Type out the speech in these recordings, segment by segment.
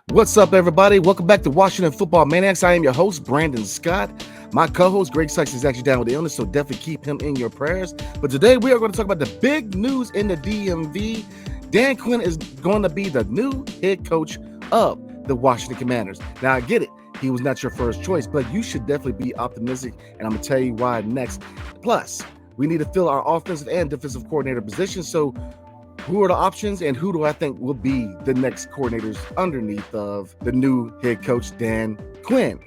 What's up, everybody? Welcome back to Washington Football Maniacs. I am your host, Brandon Scott. My co-host, Greg Sykes, is actually down with illness, so definitely keep him in your prayers. But today, we are going to talk about the big news in the DMV. Dan Quinn is going to be the new head coach of the Washington Commanders. Now, I get it. He was not your first choice, but you should definitely be optimistic, and I'm going to tell you why next. Plus, we need to fill our offensive and defensive coordinator positions, so who are the options and who do I think will be the next coordinators underneath of the new head coach, Dan Quinn?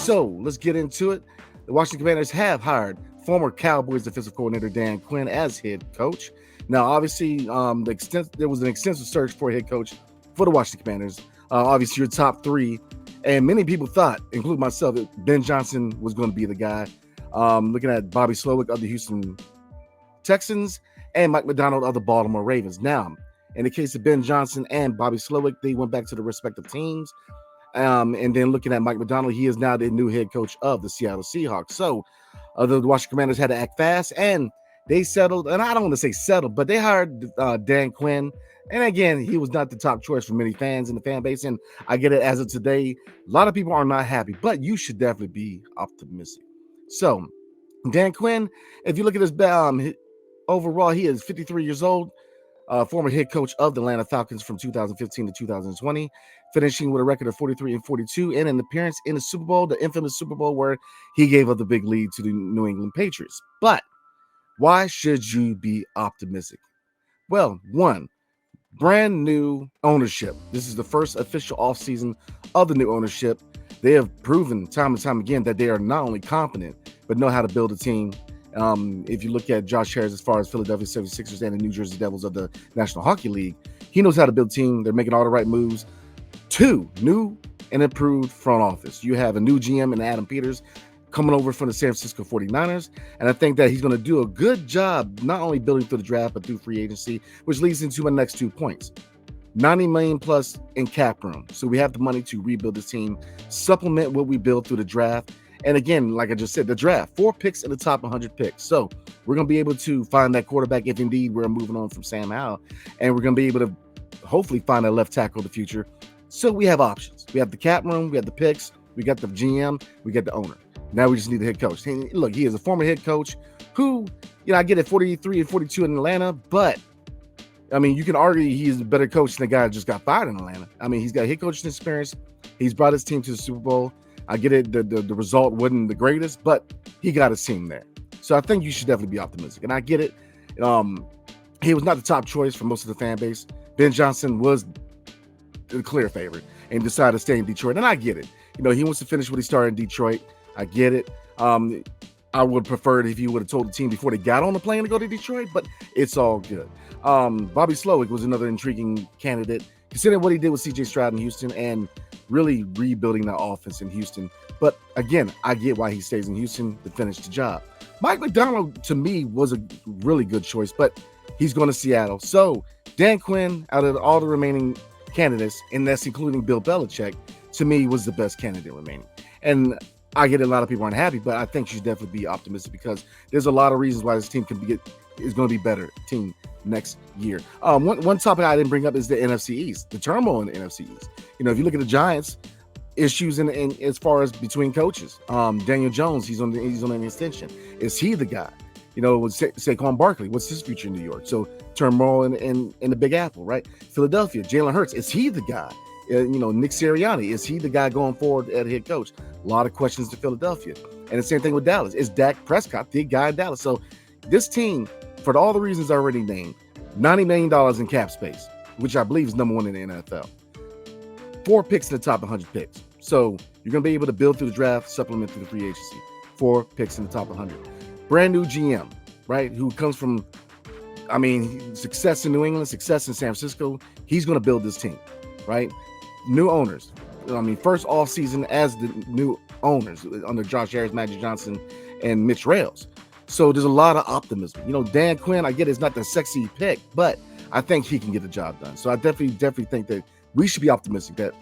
So let's get into it. The Washington Commanders have hired former Cowboys defensive coordinator Dan Quinn as head coach. Now, obviously, there was an extensive search for a head coach for the Washington Commanders. Obviously, your top three, and many people thought, including myself, that Ben Johnson was going to be the guy. Looking at Bobby Slowick of the Houston Texans and Mike Macdonald of the Baltimore Ravens. Now, in the case of Ben Johnson and Bobby Slowick, they went back to the respective teams. And then looking at Mike Macdonald, he is now the new head coach of the Seattle Seahawks. So the Washington Commanders had to act fast, and they settled, and I don't want to say settled, but they hired Dan Quinn. And again, he was not the top choice for many fans in the fan base. And I get it, as of today, a lot of people are not happy, but you should definitely be optimistic. So Dan Quinn, if you look at his overall, he is 53 years old, former head coach of the Atlanta Falcons from 2015 to 2020, finishing with a record of 43-42 and an appearance in the Super Bowl, the infamous Super Bowl where he gave up the big lead to the New England Patriots. But why should you be optimistic? Well, one, brand new ownership. This is the first official offseason of the new ownership. They have proven time and time again that they are not only competent, but know how to build a team. If you look at Josh Harris as far as Philadelphia 76ers and the New Jersey Devils of the National Hockey League, he knows how to build a team. They're making all the right moves. Two, new and improved front office. You have a new GM in Adam Peters coming over from the San Francisco 49ers. And I think that he's going to do a good job, not only building through the draft, but through free agency, which leads into my next 2 points. $90 million plus in cap room. So we have the money to rebuild this team, supplement what we build through the draft. And again, like I just said, the draft, 4 picks in the top 100 picks. So we're going to be able to find that quarterback if indeed we're moving on from Sam Howell. And we're going to be able to hopefully find a left tackle in the future. So we have options. We have the cap room, we have the picks, we got the GM, we got the owner. Now we just need the head coach. And look, he is a former head coach who, I get it, 43-42 in Atlanta, but I mean, you can argue he's a better coach than the guy that just got fired in Atlanta. I mean, he's got head coaching experience. He's brought his team to the Super Bowl. I get it, the result wasn't the greatest, but he got his team there. So I think you should definitely be optimistic. And I get it. He was not the top choice for most of the fan base. Ben Johnson was the clear favorite and decided to stay in Detroit. And I get it. He wants to finish what he started in Detroit. I get it. I would prefer it if he would have told the team before they got on the plane to go to Detroit, but it's all good. Bobby Slowick was another intriguing candidate, considering what he did with C.J. Stroud in Houston and really rebuilding that offense in Houston. But again, I get why he stays in Houston to finish the job. Mike Macdonald, to me, was a really good choice, but he's going to Seattle. So Dan Quinn, out of all the remaining candidates, and that's including Bill Belichick, to me, was the best candidate remaining. And I get it, a lot of people aren't happy, but I think you should definitely be optimistic because there's a lot of reasons why this team is going to be better team next year. One topic I didn't bring up is the NFC East, the turmoil in the NFC East. If you look at the Giants, issues in as far as between coaches. Daniel Jones, he's on an extension. Is he the guy? With Saquon Barkley, what's his future in New York? So turmoil in the Big Apple, right? Philadelphia, Jalen Hurts, is he the guy? Nick Sirianni, is he the guy going forward at head coach? A lot of questions to Philadelphia. And the same thing with Dallas. Is Dak Prescott the guy in Dallas? So this team, for all the reasons I already named, $90 million in cap space, which I believe is number one in the NFL. 4 picks in the top 100 picks. So you're going to be able to build through the draft, supplement through the free agency. 4 picks in the top 100. Brand new GM, right? Who comes from, success in New England, success in San Francisco. He's going to build this team, right? New owners. First off season as the new owners under Josh Harris, Magic Johnson, and Mitch Rales. So there's a lot of optimism. Dan Quinn, I get it's not the sexy pick, but I think he can get the job done. So I definitely think that we should be optimistic that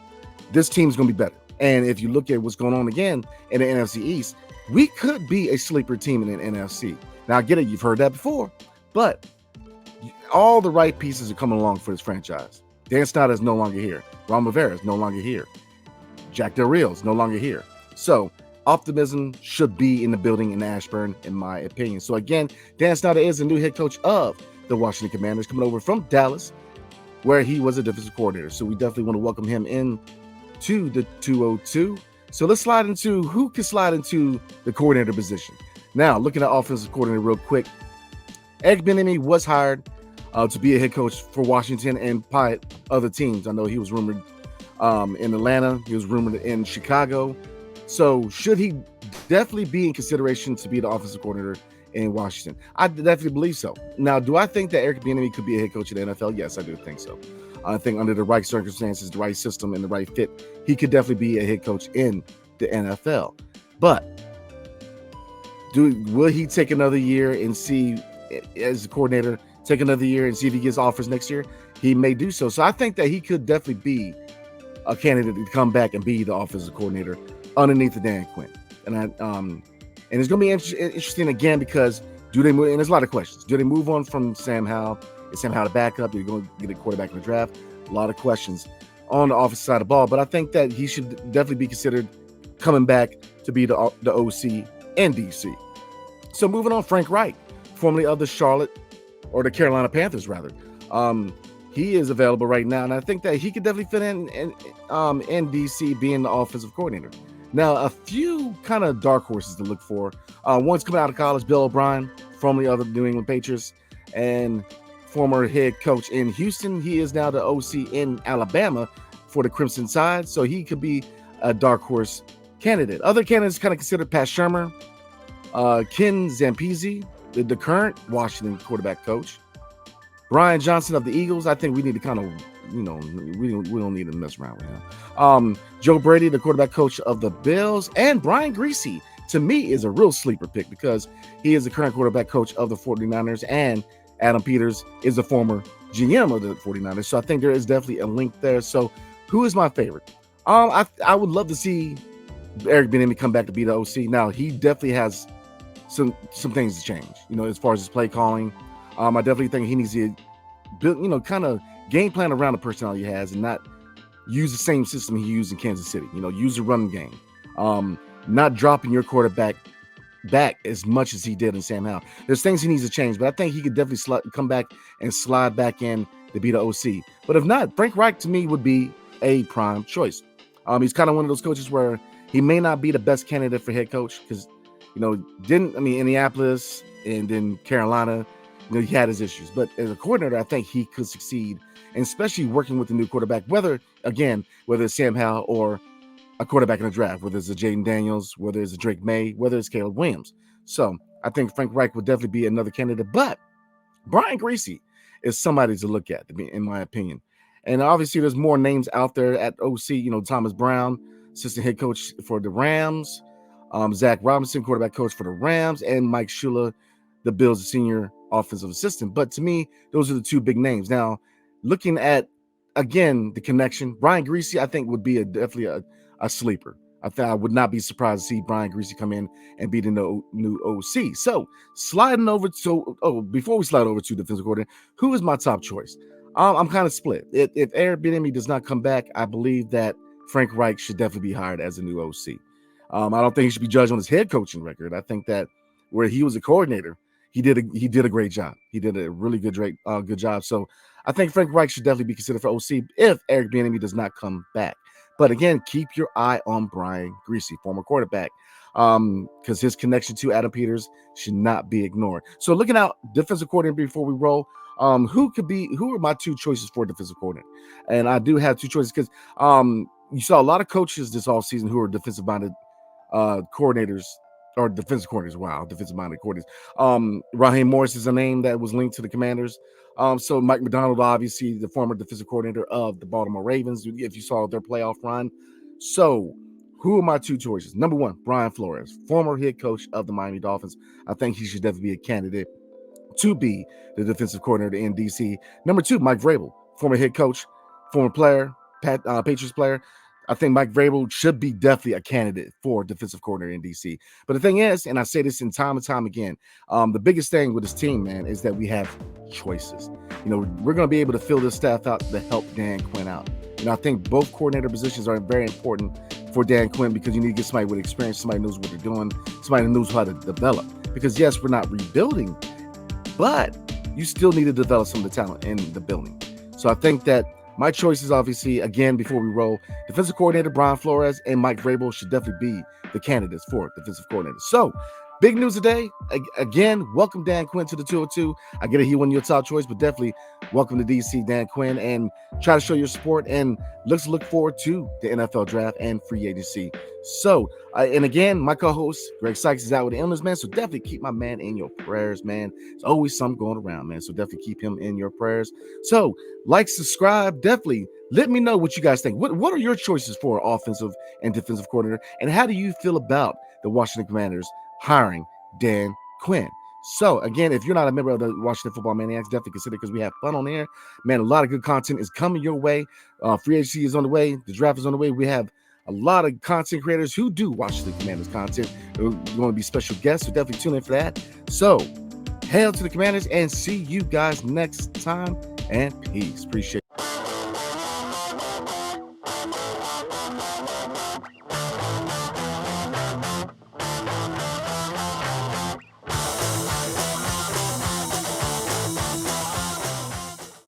this team's going to be better. And if you look at what's going on again in the NFC East, we could be a sleeper team in the NFC. Now, I get it. You've heard that before, but all the right pieces are coming along for this franchise. Dan Snyder is no longer here. Ron Rivera is no longer here. Jack Del Rio is no longer here. So optimism should be in the building in Ashburn, in my opinion. So again, Dan Snyder is the new head coach of the Washington Commanders, coming over from Dallas, where he was a defensive coordinator. So we definitely want to welcome him in to the 202. So let's slide into who can slide into the coordinator position. Now, looking at offensive coordinator real quick, Eric Bieniemy was hired to be a head coach for Washington and probably other teams. I know he was rumored in Atlanta. He was rumored in Chicago. So should he definitely be in consideration to be the offensive coordinator in Washington? I definitely believe so. Now, do I think that Eric Bieniemy could be a head coach in the NFL? Yes, I do think so. I think under the right circumstances, the right system, and the right fit, he could definitely be a head coach in the NFL. But will he take another year and see, as a coordinator, take another year and see if he gets offers next year? He may do so. So I think that he could definitely be a candidate to come back and be the offensive coordinator underneath the Dan Quinn. And it's going to be interesting again, because do they move? And there's a lot of questions. Do they move on from Sam Howell? Is Sam Howell the backup? You're going to get a quarterback in the draft? A lot of questions on the offensive side of the ball. But I think that he should definitely be considered coming back to be the OC and DC. So moving on, Frank Reich, formerly of the Carolina Panthers, rather. He is available right now, and I think that he could definitely fit in DC, being the offensive coordinator. Now, a few kind of dark horses to look for. One's coming out of college, Bill O'Brien, formerly of the New England Patriots and former head coach in Houston. He is now the OC in Alabama for the Crimson Tide, so he could be a dark horse candidate. Other candidates kind of considered Pat Shurmur, Ken Zampese, the current Washington quarterback coach, Brian Johnson of the Eagles. I think we need to kind of, we don't need to mess around with him. Joe Brady, the quarterback coach of the Bills, and Brian Griese, to me, is a real sleeper pick because he is the current quarterback coach of the 49ers, and Adam Peters is the former GM of the 49ers. So I think there is definitely a link there. So who is my favorite? I would love to see Eric Bieniemy come back to be the OC. Now, he definitely has some things to change, as far as his play calling. I definitely think he needs to build, kind of game plan around the personnel he has and not use the same system he used in Kansas City. Use the run game. Not dropping your quarterback back as much as he did in Sam Howell. There's things he needs to change, but I think he could definitely come back and slide back in to be the OC. But if not, Frank Reich to me would be a prime choice. He's kind of one of those coaches where he may not be the best candidate for head coach because, Indianapolis and then Carolina, he had his issues. But as a coordinator, I think he could succeed, and especially working with the new quarterback, whether it's Sam Howell or a quarterback in the draft, whether it's a Jaden Daniels, whether it's a Drake May, whether it's Caleb Williams. So I think Frank Reich would definitely be another candidate. But Brian Griese is somebody to look at, in my opinion. And obviously, there's more names out there at OC. Thomas Brown, assistant head coach for the Rams, Zach Robinson, quarterback coach for the Rams, and Mike Shula, the Bills' senior offensive assistant. But to me, those are the two big names. Now, looking at, again, the connection, Brian Griese, I think, would be definitely a sleeper. I would not be surprised to see Brian Griese come in and be the new OC. So, before we slide over to defensive coordinator, who is my top choice? I'm kind of split. If Eric Bieniemy does not come back, I believe that Frank Reich should definitely be hired as a new OC. I don't think he should be judged on his head coaching record. I think that where he was a coordinator, he did a great job. He did a really good job. So I think Frank Reich should definitely be considered for OC if Eric Bieniemy does not come back. But again, keep your eye on Brian Griese, former quarterback, because his connection to Adam Peters should not be ignored. So looking out defensive coordinator before we roll, who are my two choices for defensive coordinator? And I do have two choices because you saw a lot of coaches this offseason who are defensive-minded coordinators or defensive coordinators. Wow, defensive-minded coordinators. Raheem Morris is a name that was linked to the Commanders. So Mike McDonald, obviously the former defensive coordinator of the Baltimore Ravens, if you saw their playoff run. So who are my two choices? Number one, Brian Flores, former head coach of the Miami Dolphins. I think he should definitely be a candidate to be the defensive coordinator in DC. Number two, Mike Vrabel, former head coach, former player, Patriots player. I think Mike Vrabel should be definitely a candidate for defensive coordinator in DC. But the thing is, and I say this in time and time again, the biggest thing with this team, man, is that we have choices. You know, we're going to be able to fill this staff out to help Dan Quinn out. And I think both coordinator positions are very important for Dan Quinn because you need to get somebody with experience, somebody who knows what they're doing, somebody who knows how to develop. Because yes, we're not rebuilding, but you still need to develop some of the talent in the building. So I think that my choices, obviously, again, before we roll, defensive coordinator Brian Flores and Mike Vrabel should definitely be the candidates for defensive coordinator. So, big news today. Again, welcome Dan Quinn to the 202. I get it, he wasn't your top choice, but definitely welcome to DC, Dan Quinn, and try to show your support. And let's look forward to the NFL draft and free agency. So, and again, my co-host Greg Sykes is out with the illness, man. So definitely keep my man in your prayers, man. There's always something going around, man. So definitely keep him in your prayers. So, like, subscribe, definitely. Let me know what you guys think. What are your choices for offensive and defensive coordinator? And how do you feel about the Washington Commanders hiring Dan Quinn? So, again, if you're not a member of the Washington Football Maniacs, definitely consider it because we have fun on air. Man, a lot of good content is coming your way. Free agency is on the way. The draft is on the way. We have a lot of content creators who do Washington Commanders content. We want to be special guests, so definitely tune in for that. So, hail to the Commanders and see you guys next time. And peace. Appreciate it.